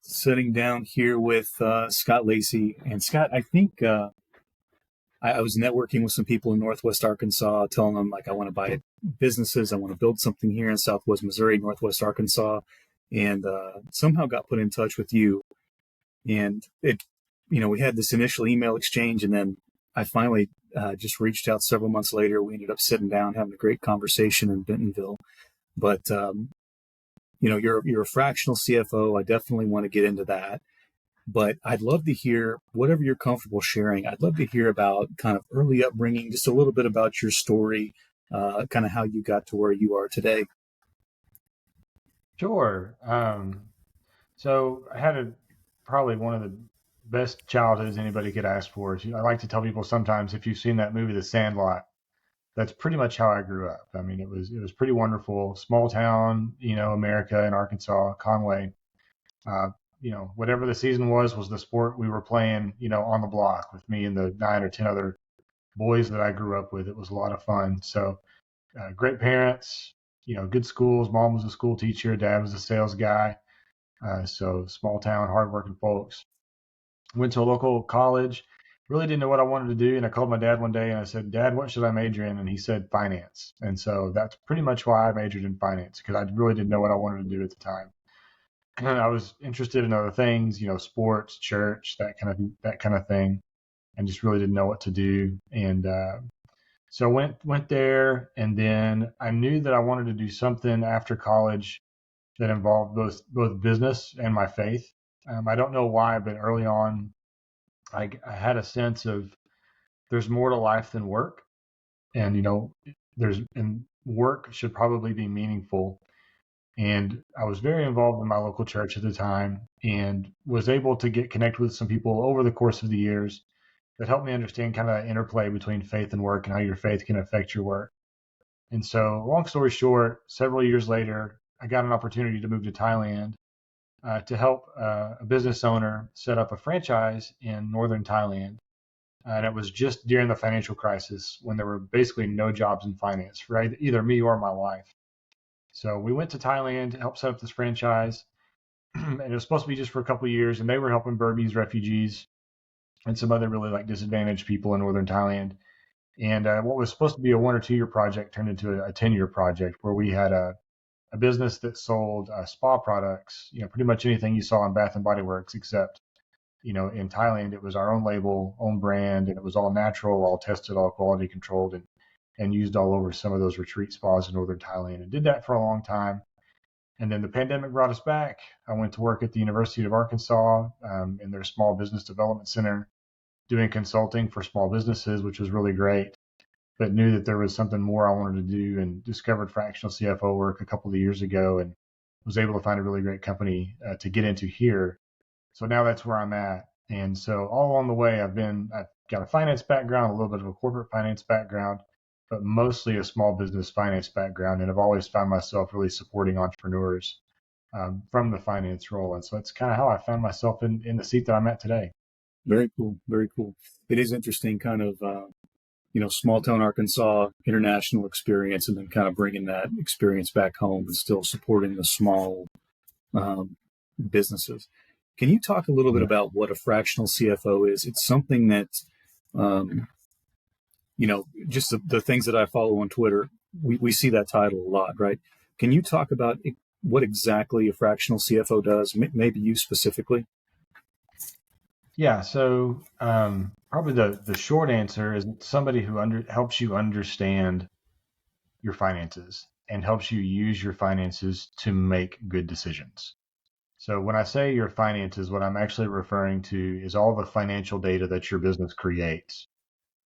Sitting down here with Scott Lacy. And Scott, I think I was networking with some people in Northwest Arkansas, telling them like I want to buy businesses, I want to build something here in Southwest Missouri, Northwest Arkansas, and somehow got put in touch with you. And we had this initial email exchange, and then I finally just reached out several months later. We ended up sitting down, having a great conversation in Bentonville. But you're a fractional CFO. I definitely want to get into that. But I'd love to hear whatever you're comfortable sharing. I'd love to hear about kind of early upbringing, just a little bit about your story, kind of how you got to where you are today. Sure. So I had probably one of the best childhoods anybody could ask for. I like to tell people sometimes, if you've seen that movie, The Sandlot, that's pretty much how I grew up. I mean, it was pretty wonderful. Small town, America in Arkansas, Conway. Whatever the season was the sport we were playing, on the block with me and the 9 or 10 other boys that I grew up with. It was a lot of fun. So great parents, good schools. Mom was a school teacher. Dad was a sales guy. So small town, hardworking folks. Went to a local college. Really didn't know what I wanted to do. And I called my dad one day and I said, Dad, what should I major in? And he said, finance. And so that's pretty much why I majored in finance, because I really didn't know what I wanted to do at the time. And I was interested in other things, sports, church, that kind of thing, and just really didn't know what to do. And so went there, and then I knew that I wanted to do something after college that involved both business and my faith. I don't know why, but early on, I had a sense of there's more to life than work, and work should probably be meaningful. And I was very involved in my local church at the time, and was able to get connected with some people over the course of the years that helped me understand kind of the interplay between faith and work and how your faith can affect your work. And so, long story short, several years later, I got an opportunity to move to Thailand to help a business owner set up a franchise in northern Thailand. And it was just during the financial crisis when there were basically no jobs in finance for either me or my wife. So we went to Thailand to help set up this franchise. And it was supposed to be just for a couple of years. And they were helping Burmese refugees and some other really disadvantaged people in northern Thailand. And what was supposed to be a 1 or 2 year project turned into a 10-year project, where we had a business that sold spa products, pretty much anything you saw in Bath and Body Works, except, in Thailand, it was our own label, own brand, and it was all natural, all tested, all quality controlled, and used all over some of those retreat spas in northern Thailand, and did that for a long time. And then the pandemic brought us back. I went to work at the University of Arkansas in their small business development center, doing consulting for small businesses, which was really great, but knew that there was something more I wanted to do, and discovered fractional CFO work a couple of years ago, and was able to find a really great company to get into here. So now that's where I'm at. And so all along the way, I've got a finance background, a little bit of a corporate finance background, but mostly a small business finance background. And I've always found myself really supporting entrepreneurs from the finance role. And so that's kind of how I found myself in the seat that I'm at today. Very cool. Very cool. It is interesting, kind of, small town Arkansas, international experience, and then kind of bringing that experience back home and still supporting the small businesses. Can you talk a little bit about what a fractional CFO is? It's something that, just the things that I follow on Twitter, we see that title a lot, right? Can you talk about what exactly a fractional CFO does, maybe you specifically? Yeah, so probably the short answer is somebody who helps you understand your finances and helps you use your finances to make good decisions. So when I say your finances, what I'm actually referring to is all the financial data that your business creates.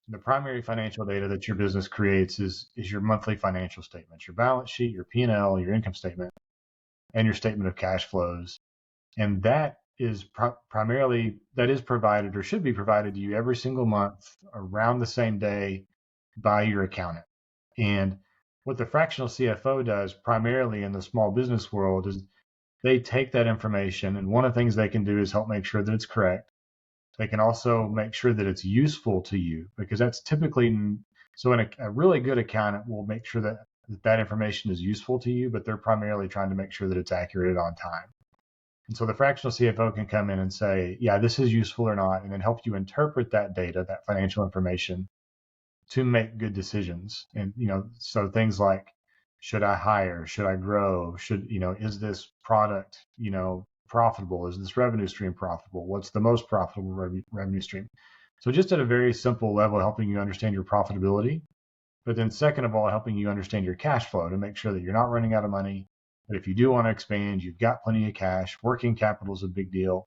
The primary financial data that your business creates is your monthly financial statements, your balance sheet, your P&L, your income statement, and your statement of cash flows. And that is primarily provided, or should be provided, to you every single month around the same day by your accountant. And what the fractional CFO does primarily in the small business world is they take that information, and one of the things they can do is help make sure that it's correct. They can also make sure that it's useful to you, because that's typically, so a really good accountant will make sure that information is useful to you, but they're primarily trying to make sure that it's accurate on time. And so the fractional CFO can come in and say, yeah, this is useful or not, and then help you interpret that data, that financial information, to make good decisions. And, so things like, should I hire? Should I grow? Is this product, profitable? Is this revenue stream profitable? What's the most profitable revenue stream? So just at a very simple level, helping you understand your profitability, but then second of all, helping you understand your cash flow to make sure that you're not running out of money. But if you do want to expand, you've got plenty of cash. Working capital is a big deal.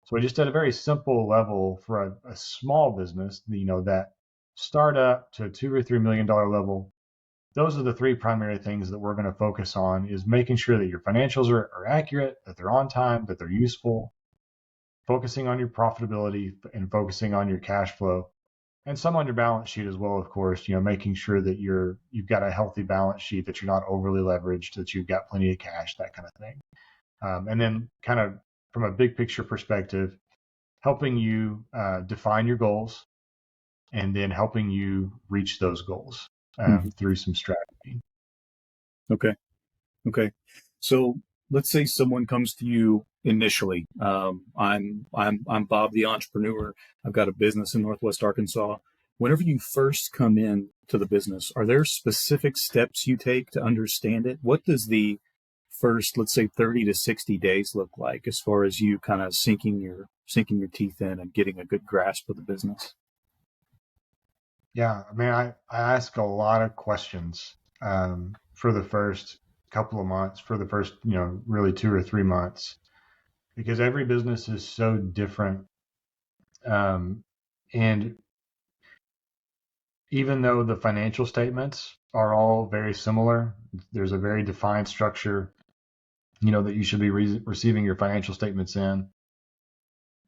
So just at a very simple level for a small business, that startup to $2 or $3 million level, those are the three primary things that we're going to focus on: is making sure that your financials are accurate, that they're on time, that they're useful, focusing on your profitability and focusing on your cash flow, and some on your balance sheet as well, of course, making sure that you've got a healthy balance sheet, that you're not overly leveraged, that you've got plenty of cash, that kind of thing. And then kind of from a big picture perspective, helping you define your goals and then helping you reach those goals through some strategy. Okay. Okay. So let's say someone comes to you initially. I'm Bob, the entrepreneur. I've got a business in Northwest Arkansas. Whenever you first come in to the business, are there specific steps you take to understand it? What does the first, let's say, 30 to 60 days look like as far as you kind of sinking your teeth in and getting a good grasp of the business? Yeah, I mean, I ask a lot of questions for the first couple of months, for the first, really 2 or 3 months, because every business is so different. And even though the financial statements are all very similar, there's a very defined structure, that you should be receiving your financial statements in.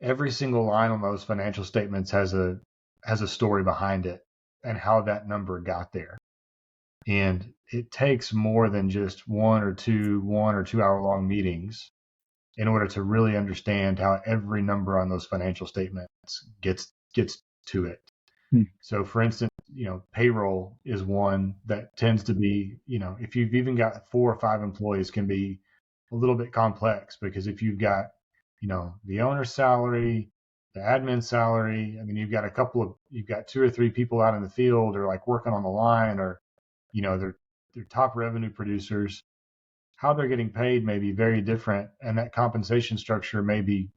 Every single line on those financial statements has a story behind it and how that number got there. And it takes more than just 1 or 2 hour long meetings in order to really understand how every number on those financial statements gets to it. So for instance, payroll is one that tends to be, if you've even got 4 or 5 employees, can be a little bit complex, because if you've got, the owner's salary, the admin salary, I mean, you've got 2 or 3 people out in the field, or like working on the line, or, they're top revenue producers. How they're getting paid may be very different, and that compensation structure may be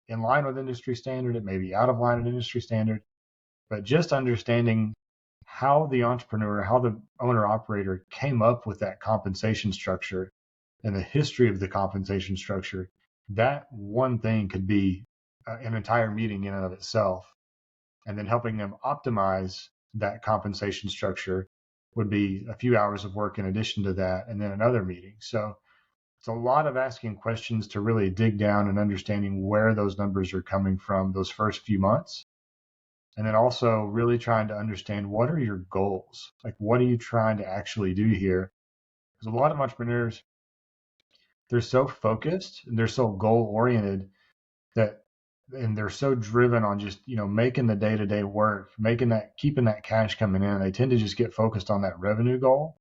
in line with industry standard. It may be out of line with industry standard. But just understanding how the entrepreneur, how the owner operator came up with that compensation structure and the history of the compensation structure, that one thing could be an entire meeting in and of itself. And then helping them optimize that compensation structure would be a few hours of work in addition to that, and then another meeting. So it's a lot of asking questions to really dig down and understanding where those numbers are coming from those first few months. And then also really trying to understand, what are your goals? Like, what are you trying to actually do here? Because a lot of entrepreneurs, they're so focused and they're so goal oriented and they're so driven on just, making the day to day work, keeping that cash coming in. They tend to just get focused on that revenue goal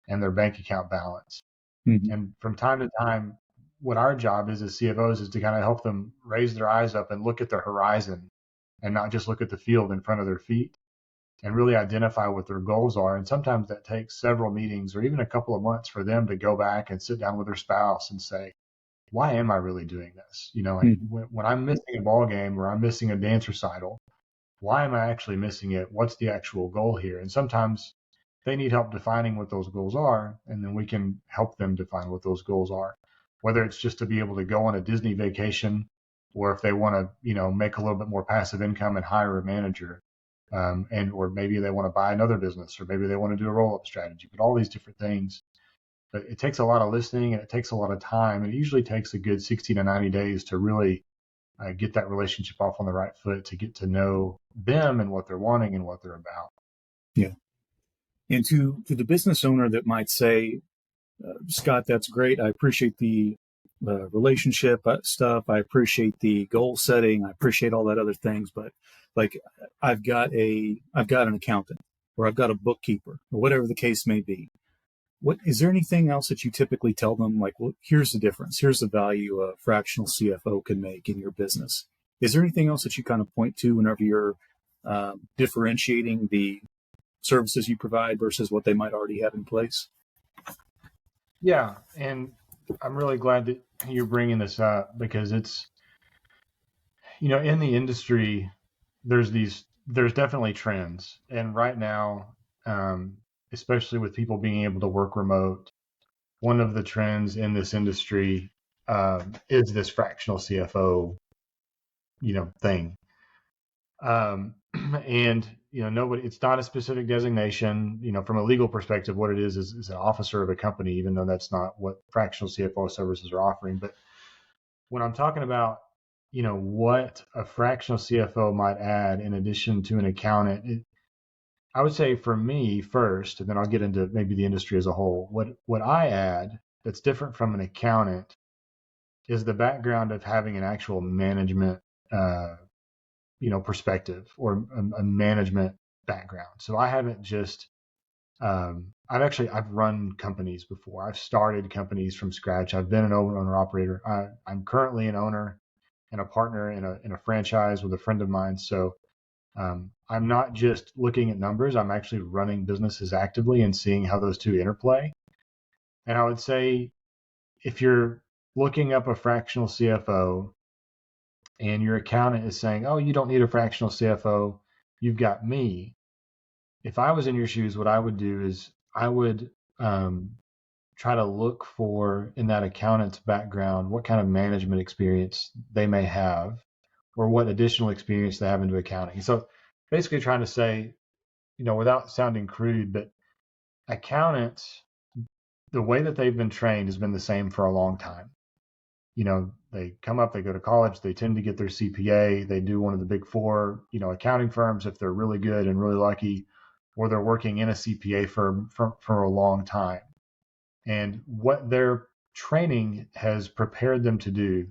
and their bank account balance. Mm-hmm. And from time to time, what our job is as CFOs is to kind of help them raise their eyes up and look at the horizon, and not just look at the field in front of their feet, and really identify what their goals are. And sometimes that takes several meetings or even a couple of months for them to go back and sit down with their spouse and say, why am I really doing this? When I'm missing a ball game or I'm missing a dance recital, why am I actually missing it? What's the actual goal here? And sometimes they need help defining what those goals are, and then we can help them define what those goals are. Whether it's just to be able to go on a Disney vacation, or if they want to, make a little bit more passive income and hire a manager, or maybe they want to buy another business, or maybe they want to do a roll-up strategy. But all these different things. But it takes a lot of listening, and it takes a lot of time. And it usually takes a good 60 to 90 days to really get that relationship off on the right foot, to get to know them and what they're wanting and what they're about. Yeah. And to the business owner that might say, Scott, that's great. I appreciate the relationship stuff. I appreciate the goal setting. I appreciate all that other things. But like, I've got an accountant, or I've got a bookkeeper, or whatever the case may be. What is there anything else that you typically tell them? Like, well, here's the difference. Here's the value a fractional CFO can make in your business. Is there anything else that you kind of point to whenever you're differentiating the services you provide versus what they might already have in place? Yeah, and I'm really glad that you're bringing this up because it's, in the industry, there's definitely trends, and right now, especially with people being able to work remote, one of the trends in this industry is this fractional CFO, thing. And nobody, it's not a specific designation. From a legal perspective, what it is an officer of a company, even though that's not what fractional CFO services are offering. But when I'm talking about, what a fractional CFO might add in addition to an accountant, I would say for me first, and then I'll get into maybe the industry as a whole. What I add that's different from an accountant is the background of having an actual management, perspective or a management background. So I haven't just, I've run companies before. I've started companies from scratch. I've been an owner operator. I'm currently an owner and a partner in a franchise with a friend of mine. So I'm not just looking at numbers. I'm actually running businesses actively and seeing how those two interplay. And I would say if you're looking up a fractional CFO and your accountant is saying, "Oh, you don't need a fractional CFO, you've got me." If I was in your shoes, what I would do is I would try to look for in that accountant's background what kind of management experience they may have or what additional experience they have into accounting. So basically trying to say, without sounding crude, but accountants, the way that they've been trained has been the same for a long time. They come up, they go to college, they tend to get their CPA, they do one of the big four, accounting firms if they're really good and really lucky, or they're working in a CPA firm for a long time. And what their training has prepared them to do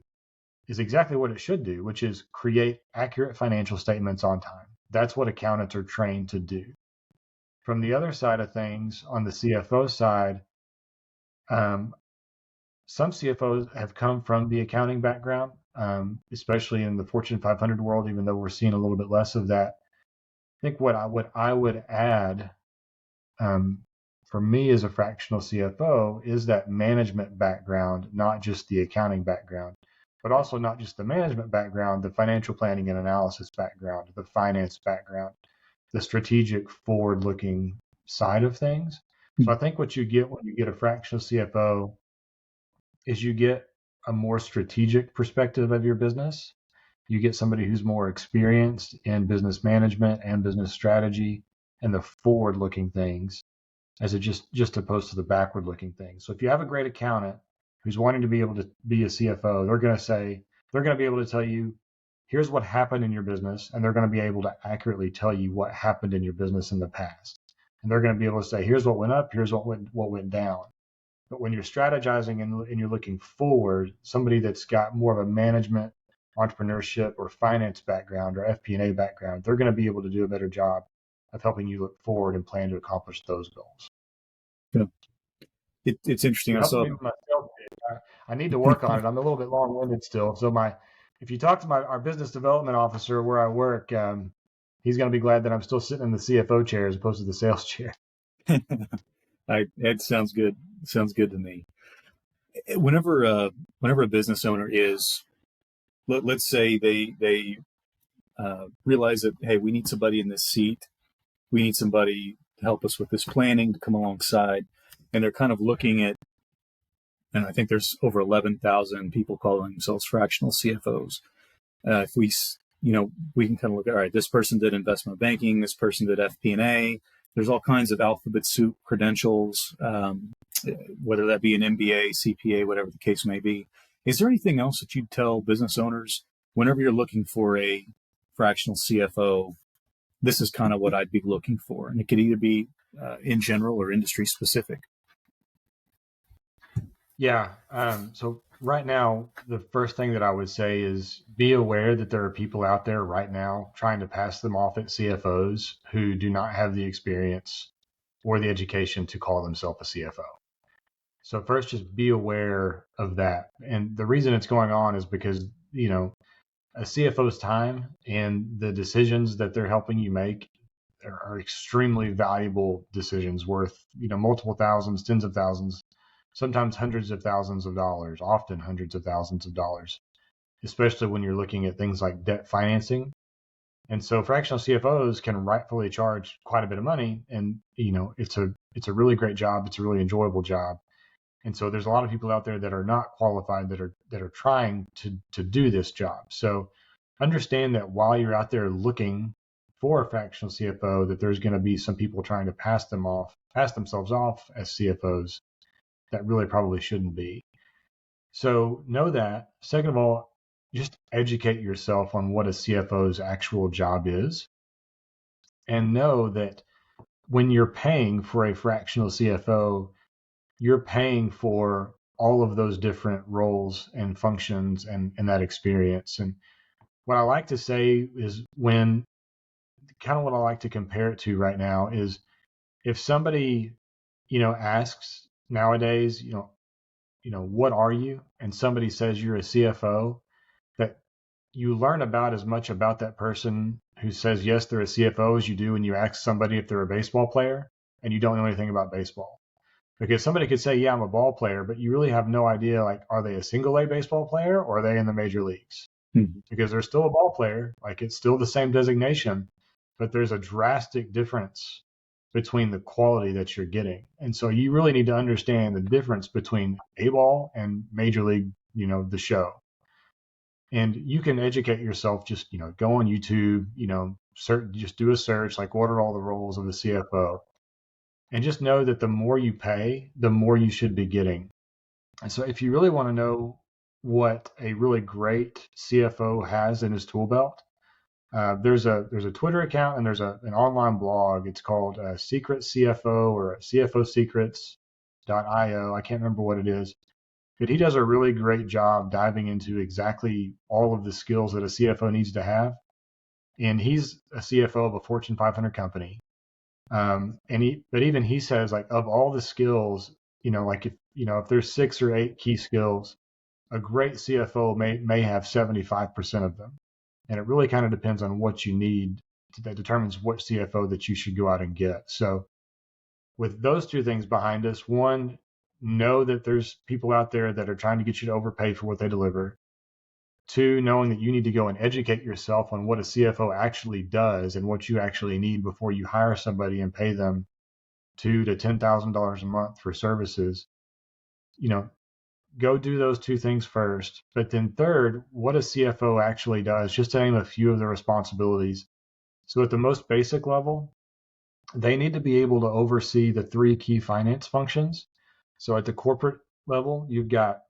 is exactly what it should do, which is create accurate financial statements on time. That's what accountants are trained to do. From the other side of things, on the CFO side, some CFOs have come from the accounting background, especially in the Fortune 500 world, even though we're seeing a little bit less of that. I think what I would add for me as a fractional CFO is that management background, not just the accounting background, but also not just the management background, the financial planning and analysis background, the finance background, the strategic forward-looking side of things. So I think what you get when you get a fractional CFO is you get a more strategic perspective of your business. You get somebody who's more experienced in business management and business strategy and the forward-looking things as it just opposed to the backward-looking things. So if you have a great accountant who's wanting to be able to be a CFO, they're going to be able to tell you, here's what happened in your business, and they're going to be able to accurately tell you what happened in your business in the past. And they're going to be able to say, here's what went up, here's what went down. But when you're strategizing and you're looking forward, somebody that's got more of a management, entrepreneurship, or finance background or FP&A background, they're going to be able to do a better job of helping you look forward and plan to accomplish those goals. Yeah. It's interesting. You're I helping saw. me with my sales pitch. I need to work on it. I'm a little bit long-winded still. So if you talk to our business development officer where I work, he's going to be glad that I'm still sitting in the CFO chair as opposed to the sales chair. It sounds good. Sounds good to me. Whenever a business owner is, let's say they realize that, hey, we need somebody in this seat. We need somebody to help us with this planning, to come alongside, and they're kind of looking at, and I think there's over 11,000 people calling themselves fractional CFOs. If we can kind of look at, all right, this person did investment banking, this person did FP&A. There's all kinds of alphabet soup credentials, whether that be an MBA, CPA, whatever the case may be. Is there anything else that you'd tell business owners whenever you're looking for a fractional CFO? This is kind of what I'd be looking for, and it could either be in general or industry specific. Yeah. So right now, the first thing that I would say is be aware that there are people out there right now trying to pass them off at CFOs who do not have the experience or the education to call themselves a CFO. So first, just be aware of that. And the reason it's going on is because, a CFO's time and the decisions that they're helping you make are extremely valuable decisions worth, multiple thousands, tens of thousands, sometimes hundreds of thousands of dollars, often hundreds of thousands of dollars, especially when you're looking at things like debt financing. And so fractional CFOs can rightfully charge quite a bit of money, and it's a really great job. It's a really enjoyable job. And so there's a lot of people out there that are not qualified that are trying to do this job. So understand that while you're out there looking for a fractional CFO, that there's going to be some people trying to pass themselves off as CFOs that really probably shouldn't be. So know that. Second of all, just educate yourself on what a CFO's actual job is, and know that when you're paying for a fractional CFO, you're paying for all of those different roles and functions and that experience. And what I like to say is what I like to compare it to right now is if somebody, asks nowadays, what are you? And somebody says you're a CFO, that you learn about as much about that person who says, yes, they're a CFO as you do when you ask somebody if they're a baseball player and you don't know anything about baseball. Because somebody could say, yeah, I'm a ball player, but you really have no idea, like, are they a single A baseball player or are they in the major leagues? Mm-hmm. Because they're still a ball player, like it's still the same designation, but there's a drastic difference between the quality that you're getting. And so you really need to understand the difference between A ball and major league, the show. And you can educate yourself, just, go on YouTube, just do a search, like what are all the roles of the CFO? And just know that the more you pay, the more you should be getting. And so if you really want to know what a really great CFO has in his tool belt, there's a Twitter account and there's an online blog. It's called Secret CFO or CFOsecrets.io. I can't remember what it is, but he does a really great job diving into exactly all of the skills that a CFO needs to have. And he's a CFO of a Fortune 500 company. But even he says, like, of all the skills, like if there's 6 or 8 key skills, a great CFO may have 75% of them. And it really kind of depends on what you need that determines what CFO that you should go out and get. So with those two things behind us, one, know that there's people out there that are trying to get you to overpay for what they deliver. Two, knowing that you need to go and educate yourself on what a CFO actually does and what you actually need before you hire somebody and pay them $2,000 to $10,000 a month for services. Go do those two things first. But then third, what a CFO actually does, just to name a few of the responsibilities. So at the most basic level, they need to be able to oversee the 3 key finance functions. So at the corporate level, you've got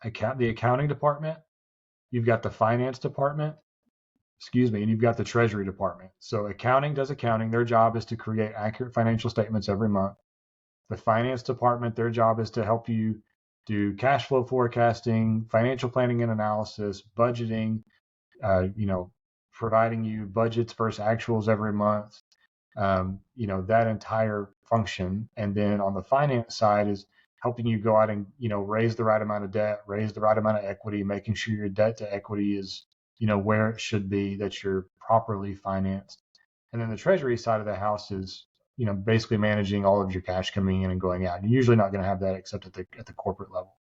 the accounting department, you've got the finance department, and you've got the treasury department. So accounting does accounting. Their job is to create accurate financial statements every month. The finance department, their job is to help you do cash flow forecasting, financial planning and analysis, budgeting, providing you budgets versus actuals every month, that entire function. And then on the finance side is helping you go out and, raise the right amount of debt, raise the right amount of equity, making sure your debt to equity is, where it should be, that you're properly financed. And then the treasury side of the house is, basically managing all of your cash coming in and going out. You're usually not going to have that except at the corporate level.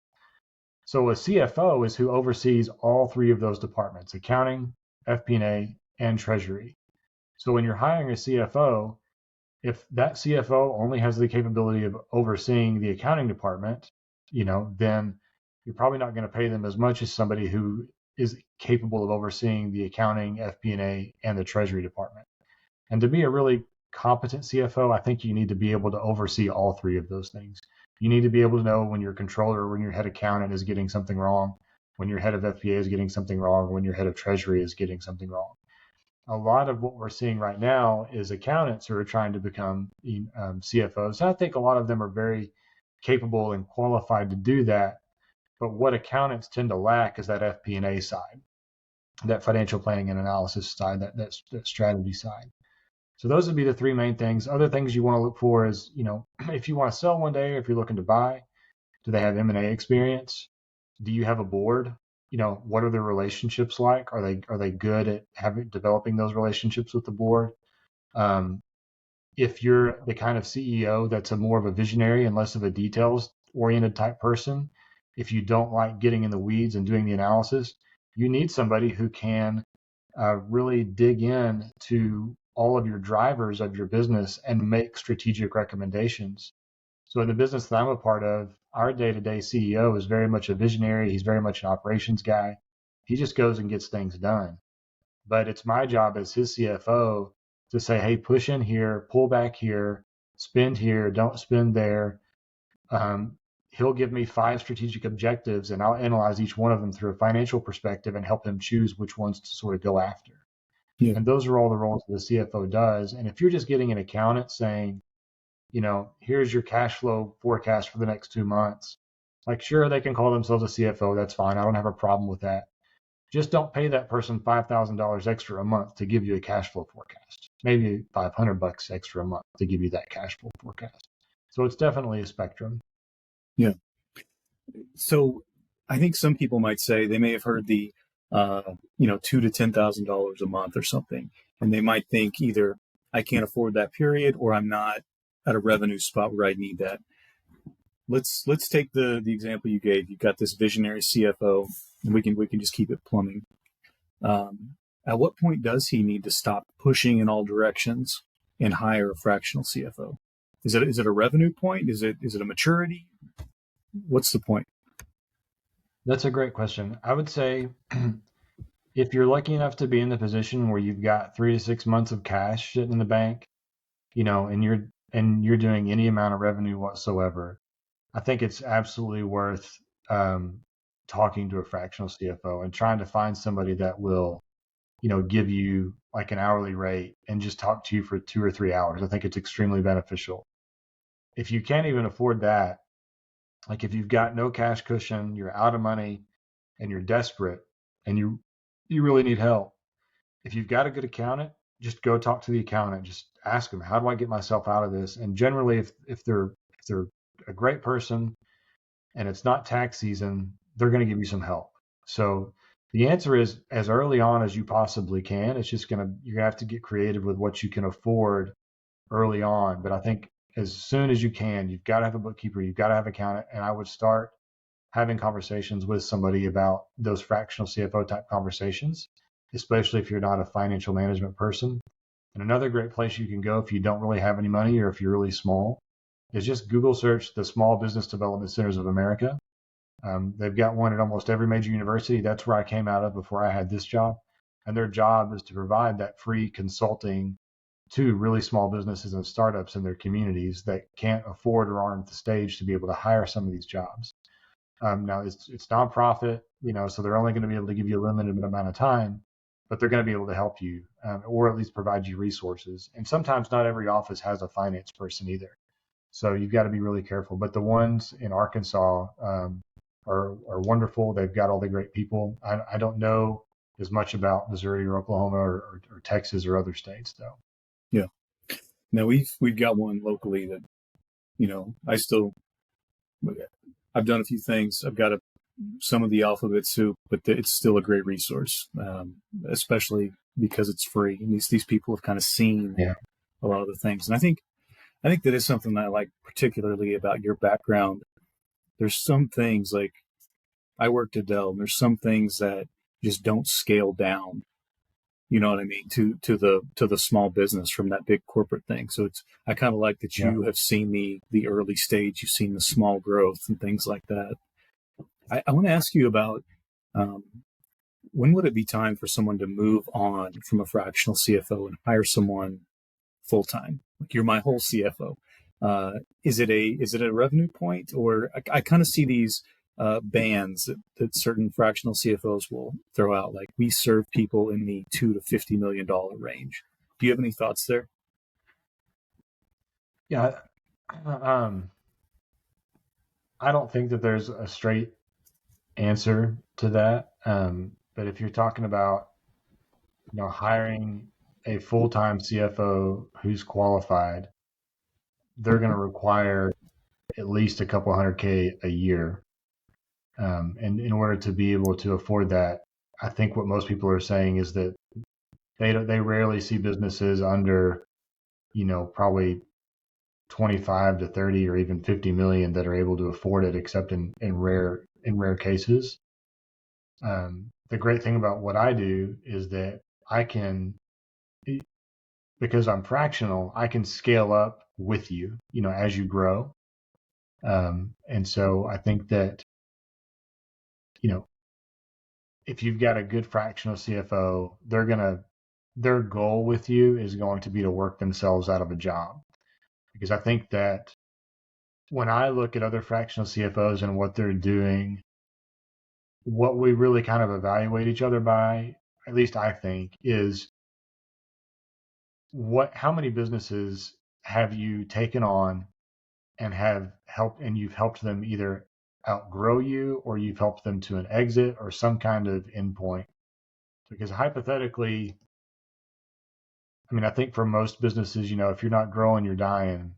So a CFO is who oversees all 3 of those departments: accounting, FP&A, and treasury. So when you're hiring a CFO, if that CFO only has the capability of overseeing the accounting department, then you're probably not going to pay them as much as somebody who is capable of overseeing the accounting, FP&A, and the treasury department. And to be a really competent CFO, I think you need to be able to oversee all 3 of those things. You need to be able to know when your controller, when your head accountant is getting something wrong, when your head of FP&A is getting something wrong, when your head of treasury is getting something wrong. A lot of what we're seeing right now is accountants who are trying to become CFOs. And I think a lot of them are very capable and qualified to do that. But what accountants tend to lack is that FP&A side, that financial planning and analysis side, that strategy side. So those would be the 3 main things. Other things you want to look for is, if you want to sell one day or if you're looking to buy, Do they have M&A experience? Do you have a board? What are their relationships like? Are they good at developing those relationships with the board? Um, if you're the kind of CEO that's a more of a visionary and less of a details oriented type person, if you don't like getting in the weeds and doing the analysis, you need somebody who can really dig in to all of your drivers of your business and make strategic recommendations. So in the business that I'm a part of, our day-to-day CEO is very much a visionary. He's very much an operations guy. He just goes and gets things done. But it's my job as his CFO to say, hey, push in here, pull back here, spend here, don't spend there. Um, he'll give me 5 strategic objectives, and I'll analyze each one of them through a financial perspective and help him choose which ones to sort of go after. Yeah. And those are all the roles that the CFO does. And if you're just getting an accountant saying, here's your cash flow forecast for the next 2 months, like, sure, they can call themselves a CFO. That's fine. I don't have a problem with that. Just don't pay that person $5,000 extra a month to give you a cash flow forecast. Maybe $500 extra a month to give you that cash flow forecast. So it's definitely a spectrum. Yeah. So I think some people might say they may have heard the, $2,000 to $10,000 a month or something, and they might think either I can't afford that period or I'm not at a revenue spot where I need that. Let's take the example you gave. You've got this visionary CFO, and we can just keep it plumbing. At what point does he need to stop pushing in all directions and hire a fractional CFO? Is it a revenue point? Is it a maturity? What's the point? That's a great question. I would say if you're lucky enough to be in the position where you've got 3 to 6 months of cash sitting in the bank, and you're doing any amount of revenue whatsoever, I think it's absolutely worth talking to a fractional CFO and trying to find somebody that will, give you like an hourly rate and just talk to you for 2 or 3 hours. I think it's extremely beneficial. If you can't even afford that, like if you've got no cash cushion, you're out of money and you're desperate and you really need help. If you've got a good accountant, just go talk to the accountant. Just ask them, how do I get myself out of this? And generally, if they're a great person and it's not tax season, they're going to give you some help. So the answer is as early on as you possibly can. You're gonna have to get creative with what you can afford early on. But I think as soon as you can, you've got to have a bookkeeper, you've got to have an accountant, and I would start having conversations with somebody about those fractional CFO type conversations, especially if you're not a financial management person. And another great place you can go if you don't really have any money or if you're really small is just Google search the Small Business Development Centers of America. They've got one at almost every major university. That's where I came out of before I had this job. And their job is to provide that free consulting to really small businesses and startups in their communities that can't afford or aren't at the stage to be able to hire some of these jobs. Now it's nonprofit, so they're only going to be able to give you a limited amount of time, but they're going to be able to help you, or at least provide you resources. And sometimes not every office has a finance person either, so you've got to be really careful. But the ones in Arkansas are wonderful. They've got all the great people. I don't know as much about Missouri or Oklahoma or Texas or other states though. Yeah. Now we've got one locally that, I've done a few things. I've got some of the alphabet soup, but it's still a great resource, especially because it's free. And these people have kind of seen Yeah. a lot of the things. And I think that is something that I like particularly about your background. There's some things like I worked at Dell, and there's some things that just don't scale down. You know what I mean? To the small business from that big corporate thing. So I kind of like that Yeah. you have seen the early stage, you've seen the small growth and things like that. I want to ask you about when would it be time for someone to move on from a fractional CFO and hire someone full time? Like you're my whole CFO. Is it a revenue point, or I kind of see these bands that certain fractional CFOs will throw out, like we serve people in the $2 to $50 million range. Do you have any thoughts there? Yeah. Um, I don't think that there's a straight answer to that. But if you're talking about, hiring a full-time CFO who's qualified, they're going to require at least a couple $100K a year. And in order to be able to afford that, I think what most people are saying is that they rarely see businesses under, probably 25 to 30 or even 50 million that are able to afford it, except in rare cases. The great thing about what I do is that I can, because I'm fractional, I can scale up with you, as you grow. And so I think that, you know, if you've got a good fractional CFO, their goal with you is going to be to work themselves out of a job. Because I think that when I look at other fractional CFOs and what they're doing, what we really kind of evaluate each other by, at least I think, is how many businesses have you taken on and you've helped them either outgrow you, or you've helped them to an exit or some kind of endpoint. Because hypothetically, I mean, I think for most businesses, if you're not growing, you're dying.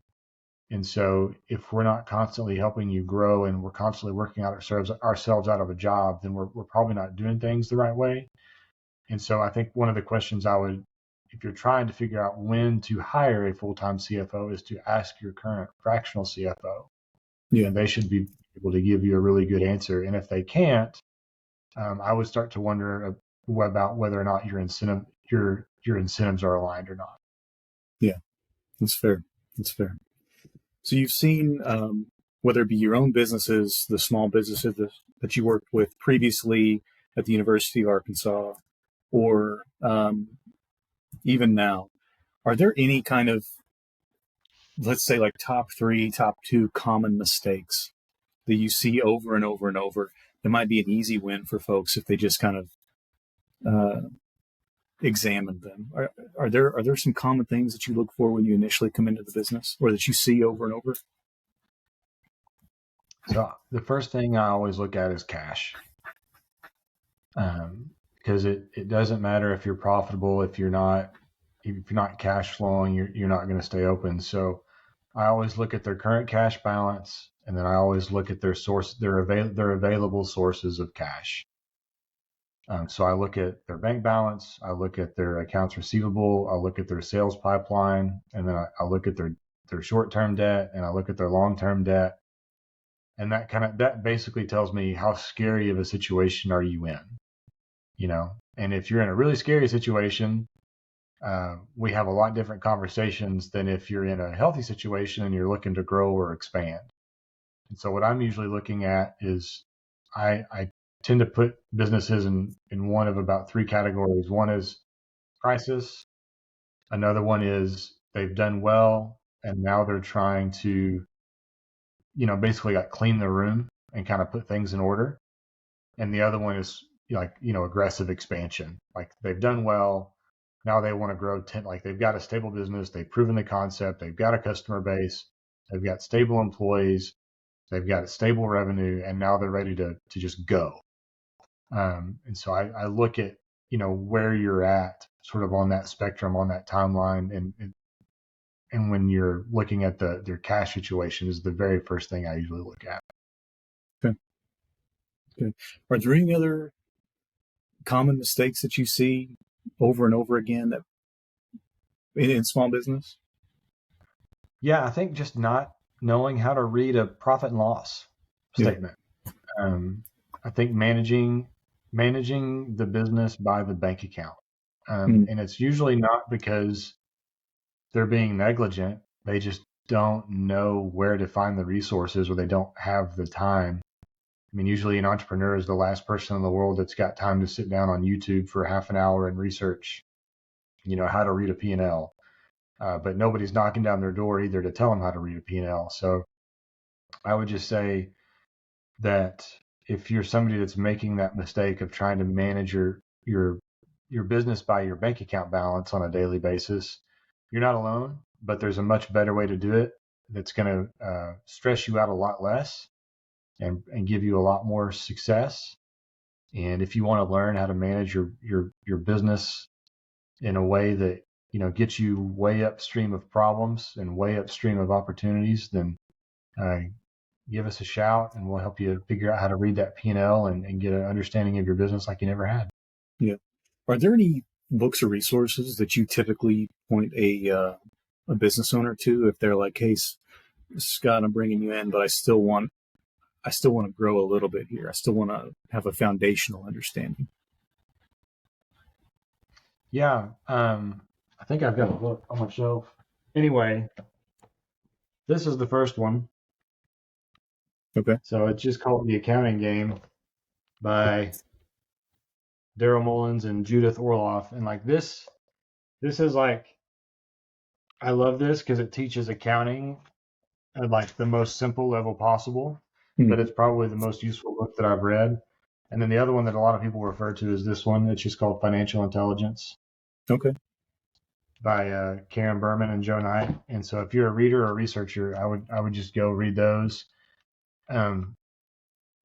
And so if we're not constantly helping you grow and we're constantly working out ourselves out of a job, then we're probably not doing things the right way. And so I think one of the questions if you're trying to figure out when to hire a full-time CFO, is to ask your current fractional CFO. Yeah. And they should be able to give you a really good answer. And if they can't, I would start to wonder about whether or not your incentives are aligned or not. Yeah, that's fair. That's fair. So you've seen, whether it be your own businesses, the small businesses that you worked with previously at the University of Arkansas, or even now, are there any kind of, let's say, like top 3, top 2 common mistakes that you see over and over and over that might be an easy win for folks if they just kind of examine them? Are there some common things that you look for when you initially come into the business, or that you see over and over? So the first thing I always look at is cash. Because it doesn't matter if you're profitable, if you're not cash flowing, you're not going to stay open. So I always look at their current cash balance, and then I always look at their available sources of cash. So I look at their bank balance, I look at their accounts receivable, I look at their sales pipeline, and then I look at their short-term debt, and I look at their long-term debt. And that basically tells me how scary of a situation are you in. And if you're in a really scary situation, we have a lot different conversations than if you're in a healthy situation and you're looking to grow or expand. And so what I'm usually looking at is I tend to put businesses in one of about 3 categories. One is crisis. Another one is they've done well and now they're trying to, basically like clean the room and kind of put things in order. And the other one is aggressive expansion. Like they've done well. Now they want to grow like they've got a stable business. They've proven the concept. They've got a customer base. They've got stable employees. They've got a stable revenue, and now they're ready to just go. And so I look at, where you're at sort of on that spectrum, on that timeline. And when you're looking at their cash situation is the very first thing I usually look at. Okay. Okay. Are there any other common mistakes that you see over and over again that in small business? Yeah, I think just not knowing how to read a profit and loss Yeah. statement. I think managing the business by the bank account. And it's usually not because they're being negligent. They just don't know where to find the resources, or they don't have the time. I mean, usually an entrepreneur is the last person in the world that's got time to sit down on YouTube for half an hour and research, how to read a P&L. But nobody's knocking down their door either to tell them how to read a P&L. So I would just say that if you're somebody that's making that mistake of trying to manage your business by your bank account balance on a daily basis, you're not alone, but there's a much better way to do it that's going to stress you out a lot less and give you a lot more success. And if you want to learn how to manage your business in a way that gets you way upstream of problems and way upstream of opportunities, then give us a shout and we'll help you figure out how to read that P&L and get an understanding of your business like you never had. Yeah. Are there any books or resources that you typically point a business owner to if they're like, "Hey, Scott, I'm bringing you in, but I still want to grow a little bit here. I still want to have a foundational understanding." Yeah, I think I've got a book on my shelf. Anyway, this is the first one. Okay. So it's just called The Accounting Game by Daryl Mullins and Judith Orloff. And like this is like, I love this because it teaches accounting at like the most simple level possible, but Mhm. it's probably the most useful book that I've read. And then the other one that a lot of people refer to is this one. It's just called Financial Intelligence Okay. by Karen Berman and Joe Knight. And so if you're a reader or a researcher, I would just go read those. Um,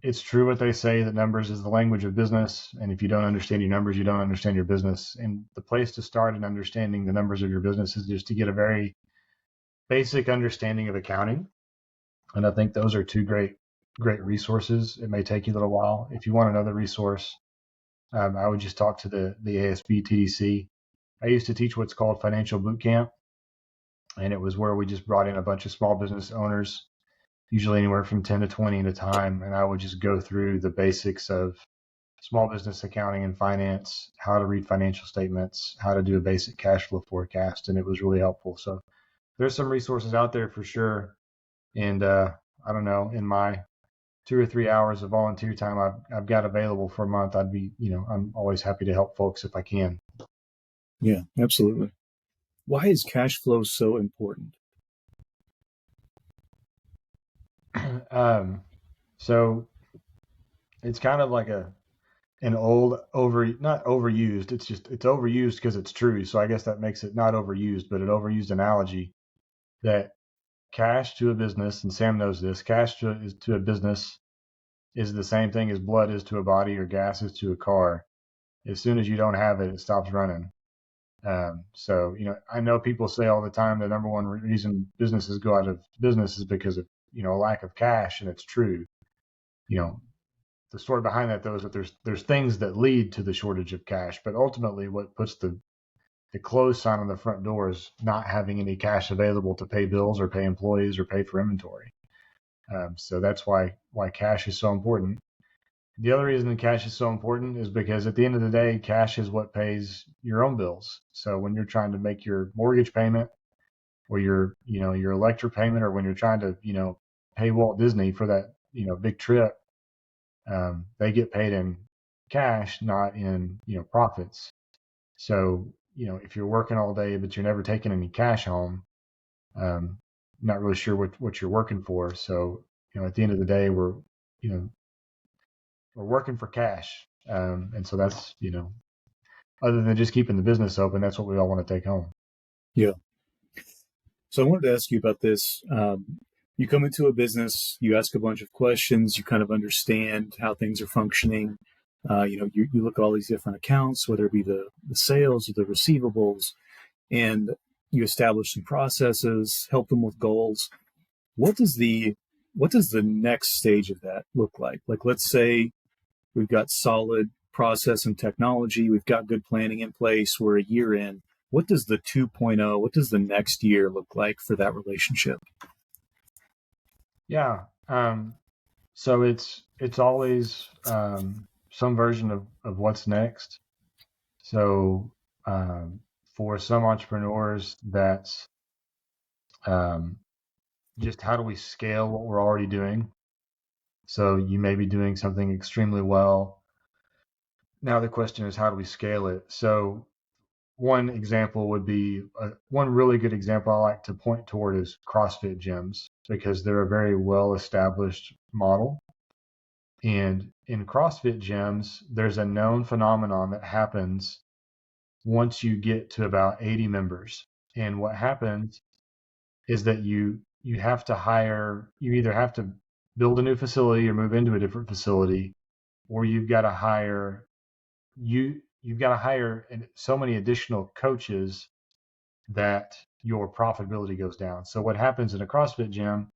it's true what they say that numbers is the language of business. And if you don't understand your numbers, you don't understand your business. And the place to start in understanding the numbers of your business is just to get a very basic understanding of accounting. And I think those are two great resources. It may take you a little while. If you want another resource, I would just talk to the ASB TDC. I used to teach what's called Financial Boot Camp, and it was where we just brought in a bunch of small business owners, usually anywhere from 10 to 20 at a time, and I would just go through the basics of small business accounting and finance, how to read financial statements, how to do a basic cash flow forecast, and it was really helpful. So there's some resources out there for sure. And I don't know, in my 2 or 3 hours of volunteer time I've got available for a month, I'd be, I'm always happy to help folks if I can. Yeah, absolutely. Why is cash flow so important? So it's kind of like an old not overused. It's overused because it's true. So I guess that makes it not overused, but an overused analogy that cash to a business, and Sam knows this, to a business is the same thing as blood is to a body or gas is to a car. As soon as you don't have it, it stops running. So, I know people say all the time the number one reason businesses go out of business is because of, lack of cash, and it's true. You know, the story behind that though is that there's things that lead to the shortage of cash, but ultimately what puts the close sign on the front door is not having any cash available to pay bills or pay employees or pay for inventory. So that's why cash is so important. The other reason cash is so important is because at the end of the day, cash is what pays your own bills. So when you're trying to make your mortgage payment or your electric payment, or when you're trying to, pay Walt Disney for that, big trip, they get paid in cash, not in, profits. So, if you're working all day, but you're never taking any cash home, um, not really sure what you're working for. So, at the end of the day, you know, we're working for cash. And so that's, other than just keeping the business open, that's what we all want to take home. Yeah. So I wanted to ask you about this. You come into a business, you ask a bunch of questions, you kind of understand how things are functioning. You look at all these different accounts, whether it be the sales or the receivables, and you establish some processes, help them with goals. What does the next stage of that look like? Like, let's say we've got solid process and technology. We've got good planning in place. We're a year in. What does the 2.0, what does the next year look like for that relationship? Yeah. So it's always some version of what's next. So for some entrepreneurs, that's um, just how do we scale what we're already doing. So you may be doing something extremely well. Now the question is, how do we scale it? So one example would be one really good example I like to point toward is CrossFit gyms, because they're a very well established model. And in CrossFit gyms, there's a known phenomenon that happens once you get to about 80 members. And what happens is that you either have to build a new facility or move into a different facility, or you've got to hire so many additional coaches that your profitability goes down. So what happens in a CrossFit gym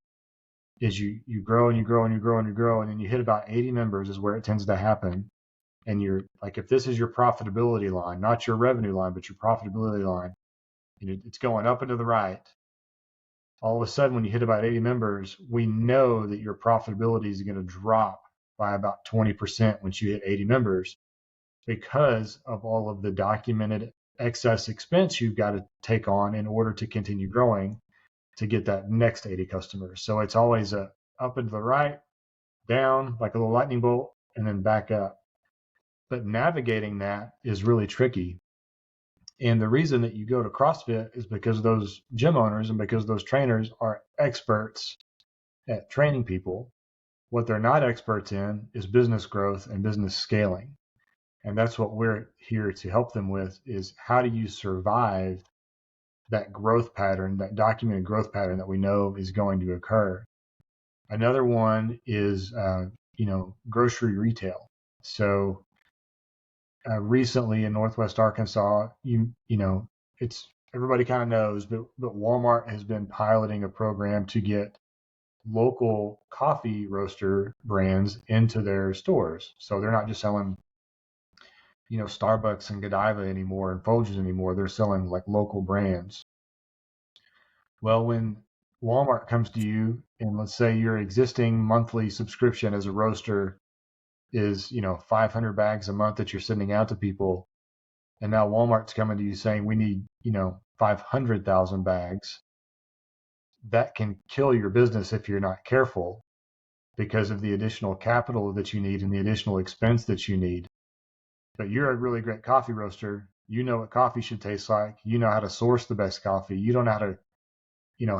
is you grow and you grow and you grow and you grow, and then you hit about 80 members is where it tends to happen. And you're like, if this is your profitability line, not your revenue line, but your profitability line, and it's going up and to the right. All of a sudden, when you hit about 80 members, we know that your profitability is going to drop by about 20% once you hit 80 members because of all of the documented excess expense you've got to take on in order to continue growing to get that next 80 customers. So it's always a up and to the right, down like a little lightning bolt, and then back up. But navigating that is really tricky. And the reason that you go to CrossFit is because those gym owners and because those trainers are experts at training people. What they're not experts in is business growth and business scaling. And that's what we're here to help them with, is how do you survive that growth pattern, that documented growth pattern that we know is going to occur. Another one is, grocery retail. So recently in Northwest Arkansas, it's everybody kind of knows, but Walmart has been piloting a program to get local coffee roaster brands into their stores. So they're not just selling, Starbucks and Godiva anymore and Folgers anymore. They're selling like local brands. Well, when Walmart comes to you and let's say your existing monthly subscription as a roaster is, 500 bags a month that you're sending out to people, and now Walmart's coming to you saying we need, 500,000 bags, that can kill your business if you're not careful because of the additional capital that you need and the additional expense that you need. But you're a really great coffee roaster. You know what coffee should taste like. You know how to source the best coffee. You don't know how to,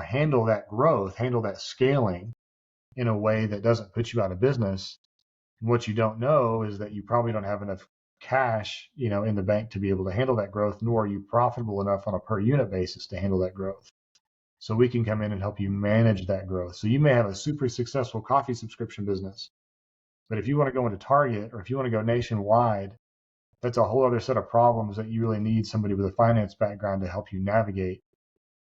handle that growth, handle that scaling in a way that doesn't put you out of business. And what you don't know is that you probably don't have enough cash, in the bank to be able to handle that growth, nor are you profitable enough on a per unit basis to handle that growth. So we can come in and help you manage that growth. So you may have a super successful coffee subscription business, but if you want to go into Target or if you want to go nationwide, that's a whole other set of problems that you really need somebody with a finance background to help you navigate.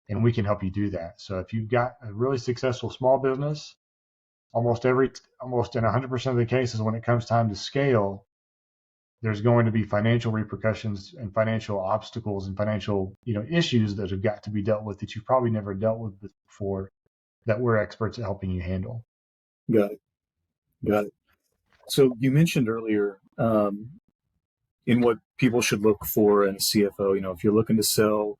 And we can help you do that. So if you've got a really successful small business, almost in 100% of the cases, when it comes time to scale, there's going to be financial repercussions and financial obstacles and financial, issues that have got to be dealt with that you've probably never dealt with before, that we're experts at helping you handle. Got it. Got it. So you mentioned earlier in what people should look for in a CFO. If you're looking to sell,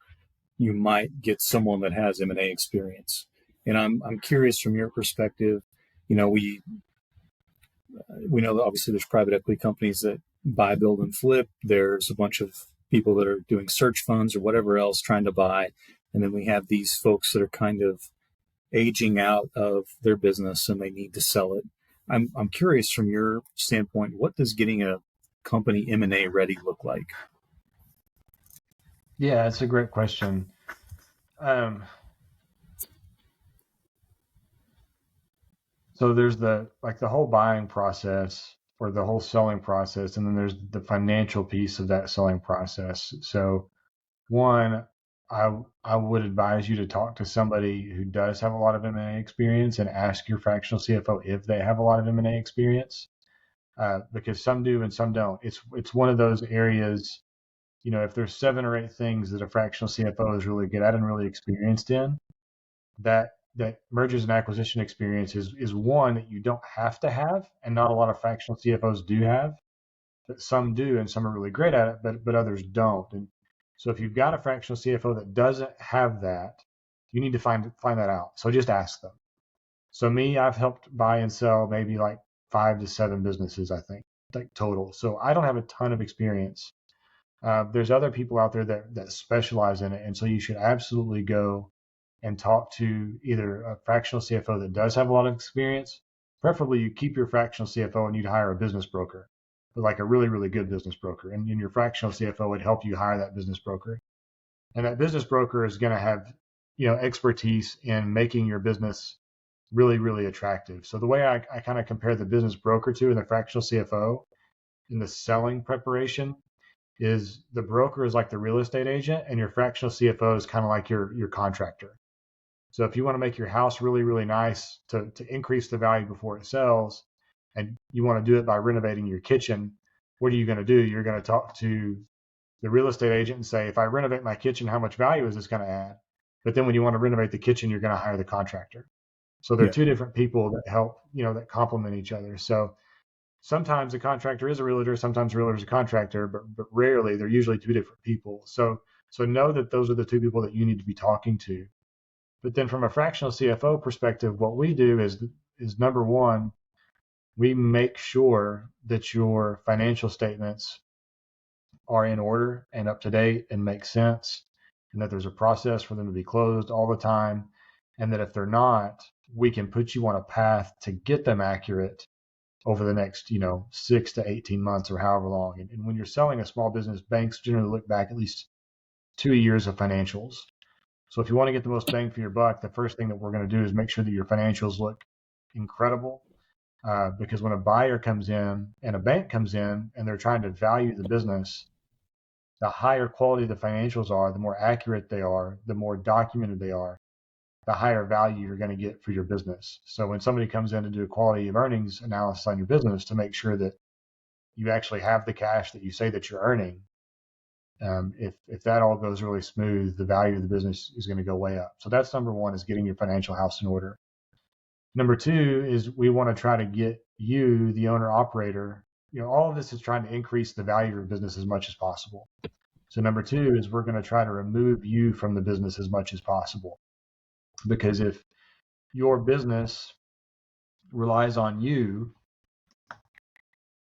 you might get someone that has M&A experience. And I'm curious from your perspective. We know that obviously there's private equity companies that buy, build, and flip. There's a bunch of people that are doing search funds or whatever else trying to buy. And then we have these folks that are kind of aging out of their business and they need to sell it. I'm curious from your standpoint, what does getting a company M&A ready look like? Yeah, that's a great question. So there's the whole buying process or the whole selling process, and then there's the financial piece of that selling process. So one, I would advise you to talk to somebody who does have a lot of M&A experience and ask your fractional CFO if they have a lot of M&A experience, because some do and some don't. It's one of those areas, if there's 7 or 8 things that a fractional CFO is really good at and really experienced in, that mergers and acquisition experience is one that you don't have to have, and not a lot of fractional CFOs do have, but some do, and some are really great at it, but others don't. And so if you've got a fractional CFO that doesn't have that, you need to find that out. So just ask them. So me, I've helped buy and sell maybe like 5 to 7 businesses, I think, like total. So I don't have a ton of experience. There's other people out there that specialize in it, and so you should absolutely go and talk to either a fractional CFO that does have a lot of experience. Preferably, you keep your fractional CFO and you'd hire a business broker, but like a really, really good business broker. And your fractional CFO would help you hire that business broker. And that business broker is going to have, expertise in making your business really, really attractive. So the way I kind of compare the business broker to and the fractional CFO in the selling preparation is the broker is like the real estate agent and your fractional CFO is kind of like your contractor. So if you want to make your house really, really nice to increase the value before it sells, and you want to do it by renovating your kitchen, what are you going to do? You're going to talk to the real estate agent and say, if I renovate my kitchen, how much value is this going to add? But then when you want to renovate the kitchen, you're going to hire the contractor. So they're Yeah. two different people that help, that complement each other. So sometimes a contractor is a realtor, sometimes a realtor is a contractor, but rarely. They're usually two different people. So know that those are the two people that you need to be talking to. But then from a fractional CFO perspective, what we do is number one, we make sure that your financial statements are in order and up to date and make sense, and that there's a process for them to be closed all the time, and that if they're not, we can put you on a path to get them accurate over the next 6 to 18 months or however long. And when you're selling a small business, banks generally look back at least 2 years of financials. So if you want to get the most bang for your buck, the first thing that we're going to do is make sure that your financials look incredible. Because when a buyer comes in and a bank comes in and they're trying to value the business, the higher quality the financials are, the more accurate they are, the more documented they are, the higher value you're going to get for your business. So when somebody comes in to do a quality of earnings analysis on your business to make sure that you actually have the cash that you say that you're earning, if that all goes really smooth, the value of the business is going to go way up. So that's number one, is getting your financial house in order. Number two is we want to try to get you, the owner operator, all of this is trying to increase the value of your business as much as possible. So number two is we're going to try to remove you from the business as much as possible. Because if your business relies on you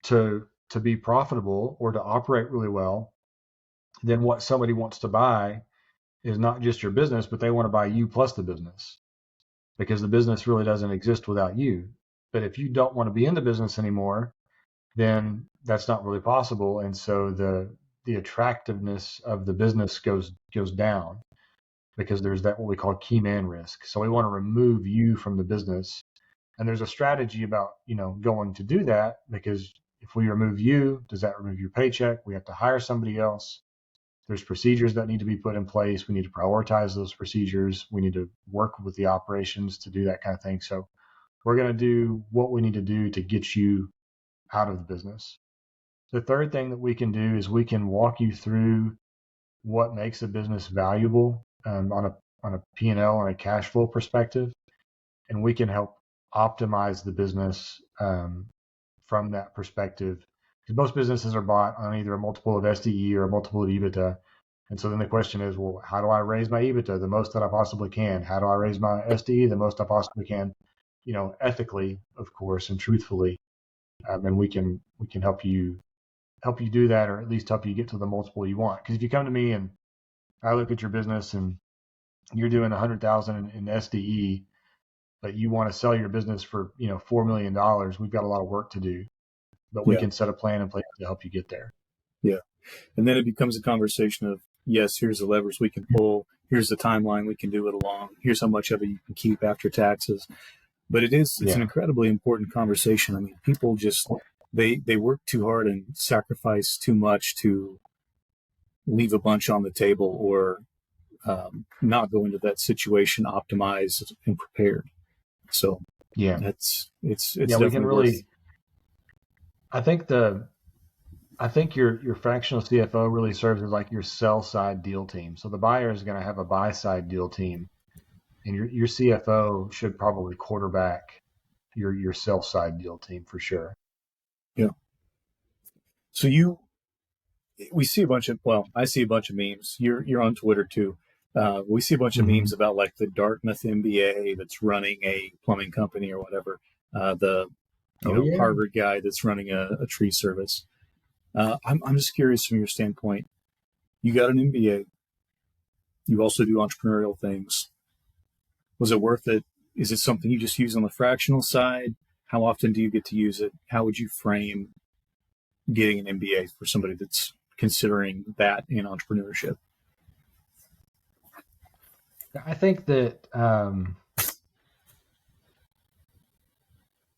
to be profitable or to operate really well, then what somebody wants to buy is not just your business, but they want to buy you plus the business, because the business really doesn't exist without you. But if you don't want to be in the business anymore, then that's not really possible. And so the attractiveness of the business goes down, because there's that what we call key man risk. So we want to remove you from the business. And there's a strategy about, going to do that, because if we remove you, does that remove your paycheck? We have to hire somebody else. There's procedures that need to be put in place. We need to prioritize those procedures. We need to work with the operations to do that kind of thing. So we're going to do what we need to do to get you out of the business. The third thing that we can do is we can walk you through what makes a business valuable on a P&L and a cash flow perspective, and we can help optimize the business from that perspective. Because most businesses are bought on either a multiple of SDE or a multiple of EBITDA. And so then the question is, well, how do I raise my EBITDA the most that I possibly can? How do I raise my SDE the most I possibly can? Ethically, of course, and truthfully. And we can help you do that, or at least help you get to the multiple you want. Because if you come to me and I look at your business and you're doing 100,000 in SDE, but you want to sell your business for $4 million, we've got a lot of work to do. But we Yeah. can set a plan in place to help you get there. Yeah. And then it becomes a conversation of, yes, here's the levers we can pull. Here's the timeline we can do it along. Here's how much of it you can keep after taxes. But it's an incredibly important conversation. I mean, people just, they work too hard and sacrifice too much to leave a bunch on the table, or not go into that situation optimized and prepared. So it's definitely we can really, I think your fractional CFO really serves as like your sell side deal team. So the buyer is going to have a buy side deal team, and your CFO should probably quarterback your sell side deal team for sure. Yeah. So we see a bunch of, I see a bunch of memes. You're on Twitter too. We see a bunch of memes about like the Dartmouth MBA that's running a plumbing company or whatever. Harvard guy that's running a tree service. I'm just curious from your standpoint. You got an MBA. You also do entrepreneurial things. Was it worth it? Is it something you just use on the fractional side? How often do you get to use it? How would you frame getting an MBA for somebody that's considering that in entrepreneurship? I think that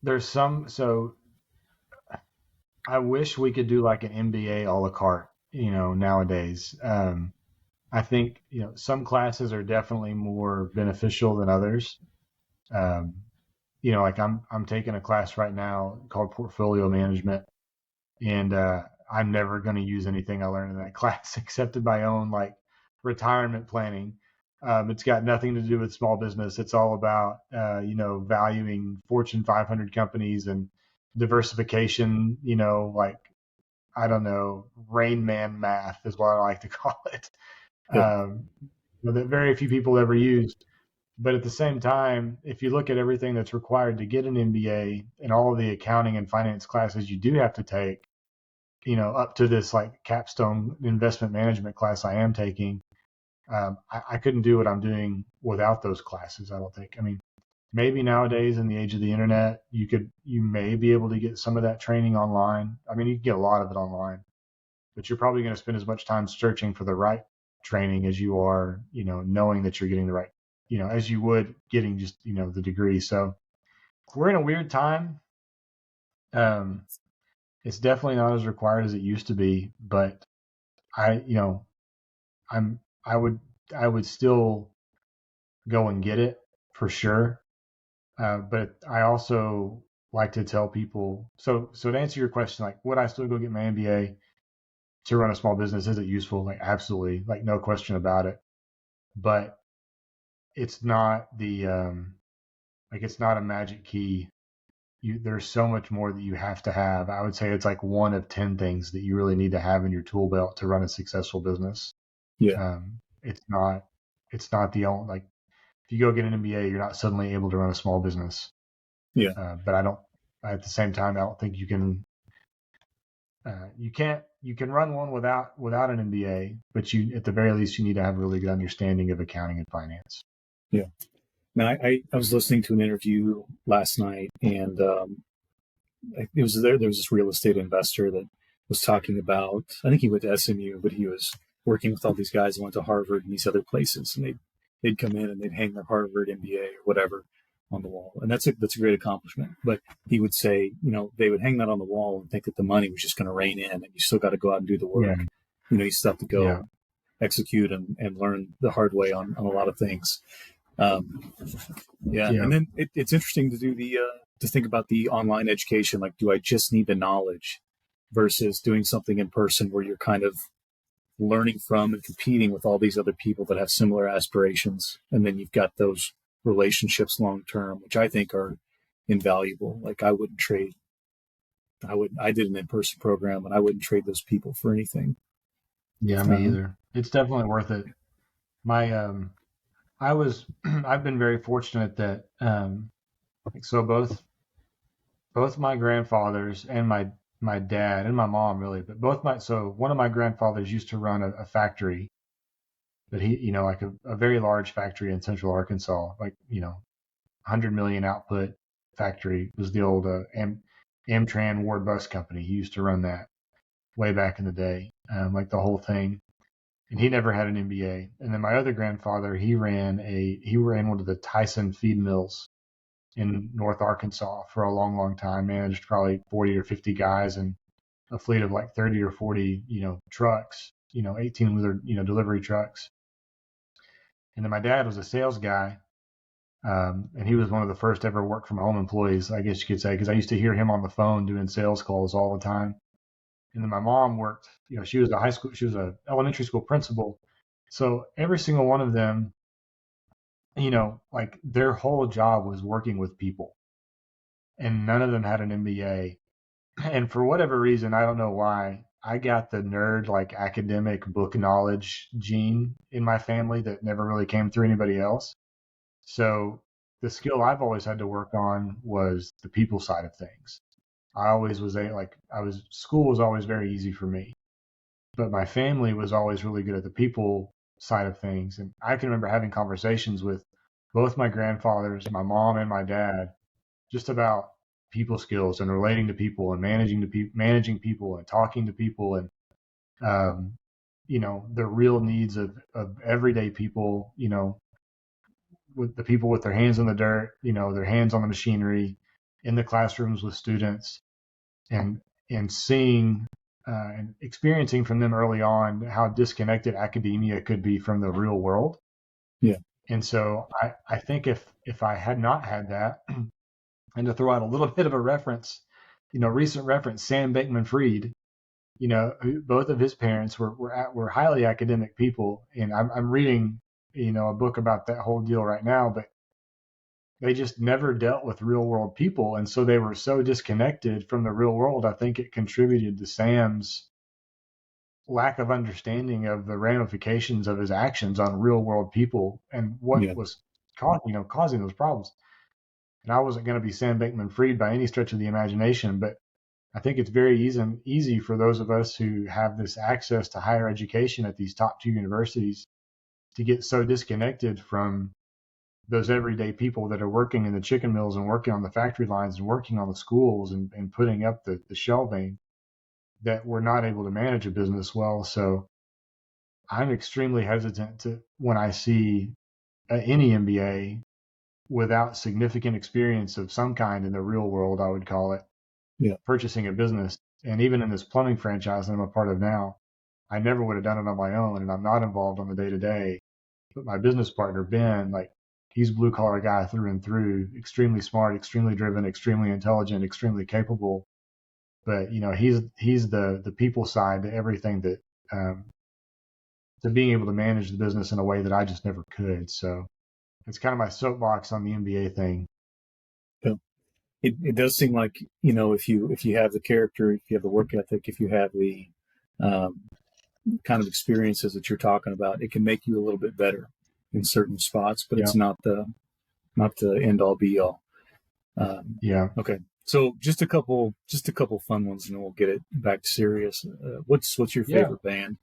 there's so I wish we could do like an MBA a la carte, nowadays. I think, some classes are definitely more beneficial than others. Um, like I'm taking a class right now called portfolio management, and I'm never going to use anything I learned in that class except in my own like retirement planning. It's got nothing to do with small business. It's all about valuing Fortune 500 companies and diversification. Like I don't know, Rain Man math is what I like to call it. Yeah, Um, that very few people ever use. But at the same time, if you look at everything that's required to get an MBA and all of the accounting and finance classes you do have to take, up to this like capstone investment management class I am taking, I couldn't do what I'm doing without those classes. I don't think. I mean, maybe nowadays in the age of the internet, you may be able to get some of that training online. I mean, you can get a lot of it online, but you're probably going to spend as much time searching for the right training as you are, knowing that you're getting the right, as you would getting just, the degree. So we're in a weird time. Um, it's definitely not as required as it used to be, but I, you know, I'm, I would, I would still go and get it for sure. But I also like to tell people, so to answer your question, like, would I still go get my MBA to run a small business? Is it useful? Like, absolutely, like, no question about it. But it's not it's not a magic key. There's so much more that you have to have. I would say it's like one of 10 things that you really need to have in your tool belt to run a successful business. yeah, It's not, it's not the only, like, if you go get an MBA, you're not suddenly able to run a small business. yeah, But at the same time, I don't think you can run one without an MBA, but at the very least, you need to have a really good understanding of accounting and finance. yeah. Now, I was listening to an interview last night, and it was there. There was this real estate investor that was talking about. I think he went to SMU, but he was working with all these guys who went to Harvard and these other places, and they'd come in and they'd hang their Harvard MBA or whatever on the wall, and that's a great accomplishment. But he would say, they would hang that on the wall and think that the money was just going to rain in, and you still got to go out and do the Yeah, work. You still have to yeah, go execute and learn the hard way on a lot of things. Um, yeah, yeah, and then it's interesting to do to think about the online education. Like, do I just need the knowledge versus doing something in person where you're kind of learning from and competing with all these other people that have similar aspirations, and then you've got those relationships long term, which I think are invaluable. Like, I wouldn't trade. I did an in person program, and I wouldn't trade those people for anything. yeah. Me Um, either. It's definitely worth it. My I was I've been very fortunate that so both my grandfathers and my dad and my mom really, but one of my grandfathers used to run a factory that like a very large factory in central Arkansas, like 100 million output factory was the old Amtran Ward Bus Company. He used to run that way back in the day, like the whole thing. And he never had an MBA. And then my other grandfather, he ran one of the Tyson feed mills in North Arkansas for a long, long time. Managed probably 40 or 50 guys and a fleet of like 30 or 40, trucks, 18 wheeler, delivery trucks. And then my dad was a sales guy, and he was one of the first ever work from home employees, I guess you could say, because I used to hear him on the phone doing sales calls all the time. And then my mom worked, she was a elementary school principal. So every single one of them, like their whole job was working with people, and none of them had an MBA. And for whatever reason, I don't know why, I got the nerd, like academic book knowledge gene in my family that never really came through anybody else. So the skill I've always had to work on was the people side of things. I always was school was always very easy for me, but my family was always really good at the people side of things. And I can remember having conversations with both my grandfathers, my mom and my dad, just about people skills and relating to people and managing people and talking to people and um, the real needs of everyday people, with the people with their hands in the dirt, their hands on the machinery in the classrooms with students and seeing and experiencing from them early on how disconnected academia could be from the real world. Yeah. And so I think if I had not had that, and to throw out a little bit of a reference, recent reference, Sam Bankman-Fried, both of his parents were highly academic people, and I'm reading, a book about that whole deal right now, but they just never dealt with real world people, and so they were so disconnected from the real world. I think it contributed to Sam's lack of understanding of the ramifications of his actions on real world people and what Yeah. was causing those problems. And I wasn't going to be Sam Bankman-Fried by any stretch of the imagination, but I think it's very easy for those of us who have this access to higher education at these top 2 universities to get so disconnected from those everyday people that are working in the chicken mills and working on the factory lines and working on the schools and putting up the shelving, that we're not able to manage a business well. So I'm extremely hesitant to when I see any MBA without significant experience of some kind in the real world, I would call it, Yeah. purchasing a business. And even in this plumbing franchise that I'm a part of now, I never would have done it on my own, and I'm not involved on the day to day. But my business partner, Ben, like, he's blue collar guy through and through, extremely smart, extremely driven, extremely intelligent, extremely capable. But he's the people side to everything that to being able to manage the business in a way that I just never could. So it's kind of my soapbox on the MBA thing. Yeah. It does seem like, if you have the character, if you have the work ethic, if you have the um, kind of experiences that you're talking about, it can make you a little bit better in certain spots, but Yeah, it's not the end all be all. yeah, Okay. So just a couple fun ones, and then we'll get it back to serious. What's your yeah. favorite band,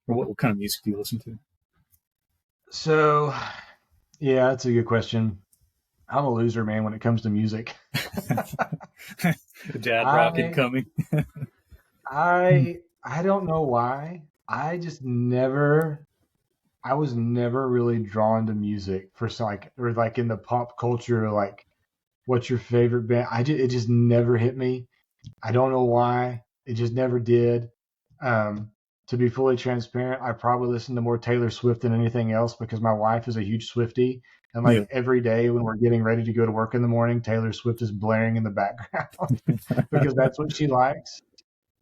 or what kind of music do you listen to? So yeah, that's a good question. I'm a loser, man, when it comes to music. Dad rock I incoming. I don't know why. I was never really drawn to music for or like in the pop culture, like what's your favorite band? It just never hit me. I don't know why. It just never did. Um, to be fully transparent, I probably listen to more Taylor Swift than anything else because my wife is a huge Swiftie. And Yeah. like every day when we're getting ready to go to work in the morning, Taylor Swift is blaring in the background because that's what she likes.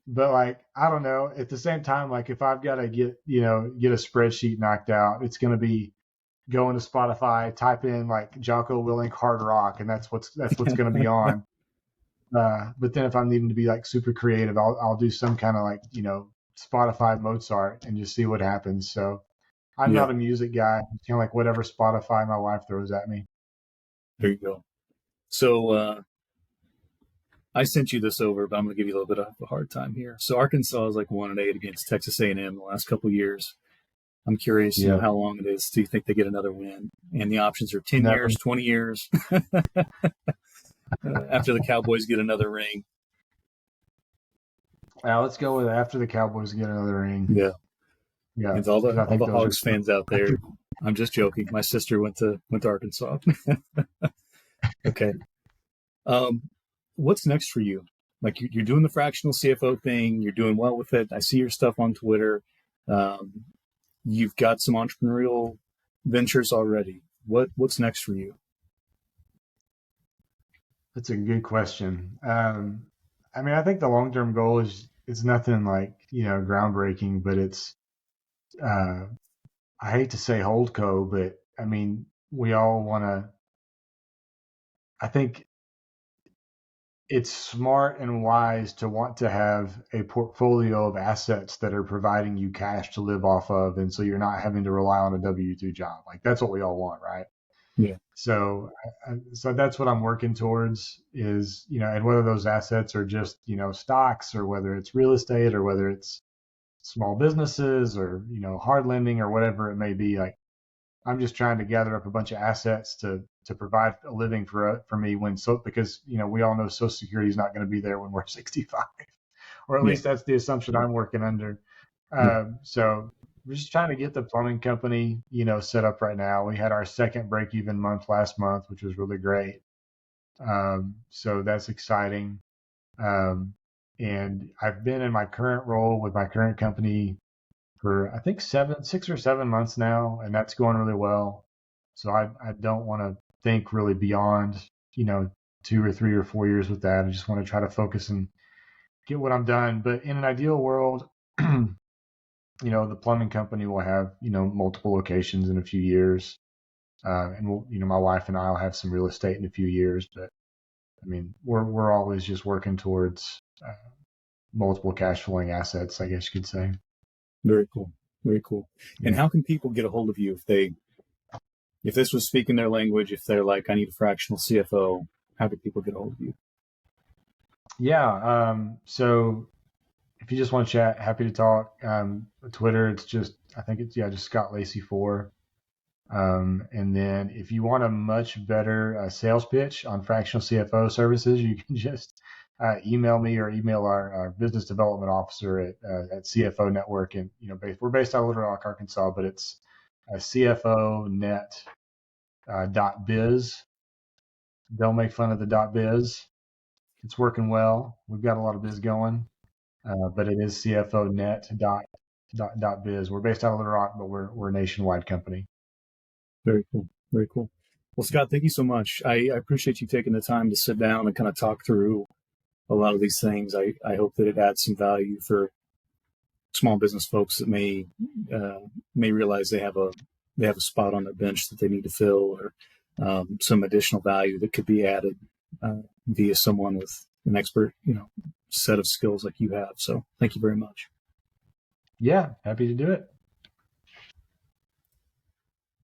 But like, I don't know. At the same time, like if I've got to get a spreadsheet knocked out, it's going to be go into Spotify, type in like Jocko Willink hard rock, and that's what's going to be on. But then if I'm needing to be like super creative, I'll do some kind of like Spotify Mozart and just see what happens. So I'm Yeah. not a music guy. It's kind of like whatever Spotify my wife throws at me. There you go. So I sent you this over, but I'm going to give you a little bit of a hard time here. So Arkansas is like 1-8 against Texas A&M the last couple of years. I'm curious, Yeah, how long it is. Do you think they get another win? And the options are 10 never. years, 20 years after the Cowboys get another ring. Let's go with after the Cowboys get another ring. Yeah. Yeah, And all because the I all think the those are. Hogs fans out there, I'm just joking. My sister went to Arkansas. Okay. Um, what's next for you? Like you're doing the fractional CFO thing. You're doing well with it. I see your stuff on Twitter. Um, you've got some entrepreneurial ventures already. What's next for you? That's a good question. I mean, I think the long term goal is nothing like groundbreaking, but it's uh, I hate to say holdco, but I mean we all want to. I think it's smart and wise to want to have a portfolio of assets that are providing you cash to live off of, and so you're not having to rely on a W-2 job. Like that's what we all want, right? Yeah. So, so that's what I'm working towards is, and whether those assets are just, stocks or whether it's real estate or whether it's small businesses or, hard lending or whatever it may be. Like I'm just trying to gather up a bunch of assets to provide a living for me because, we all know Social Security is not going to be there when we're 65, or at Yeah. least that's the assumption I'm working under. Yeah. So we're just trying to get the plumbing company, set up right now. We had our second break even month last month, which was really great. So that's exciting. Um, And I've been in my current role with my current company for I think 6 or 7 months now, and that's going really well. So I don't want to think really beyond, 2 or 3 or 4 years with that. I just want to try to focus and get what I'm done. But in an ideal world, the plumbing company will have, multiple locations in a few years. And we'll, my wife and I will have some real estate in a few years. But I mean, we're always just working towards multiple cash flowing assets, I guess you could say. Very cool. Very cool. And Yeah. how can people get a hold of you if this was speaking their language, if they're like, I need a fractional CFO, how can people get a hold of you? Yeah. So if you just want to chat, happy to talk. Twitter, I think it's, yeah, just Scott Lacy 4. And then if you want a much better sales pitch on fractional CFO services, you can just email me or email our business development officer at CFO Network. And, we're based out of Little Rock, Arkansas, but it's CFOnet .biz. Don't make fun of the .biz. It's working well. We've got a lot of biz going, but it is CFOnet .biz. We're based out of Little Rock, but we're a nationwide company. Very cool. Very cool. Well, Scott, thank you so much. I appreciate you taking the time to sit down and kind of talk through a lot of these things. I hope that it adds some value for small business folks that may realize they have a spot on their bench that they need to fill, or some additional value that could be added via someone with an expert, set of skills like you have. So thank you very much. Yeah, happy to do it.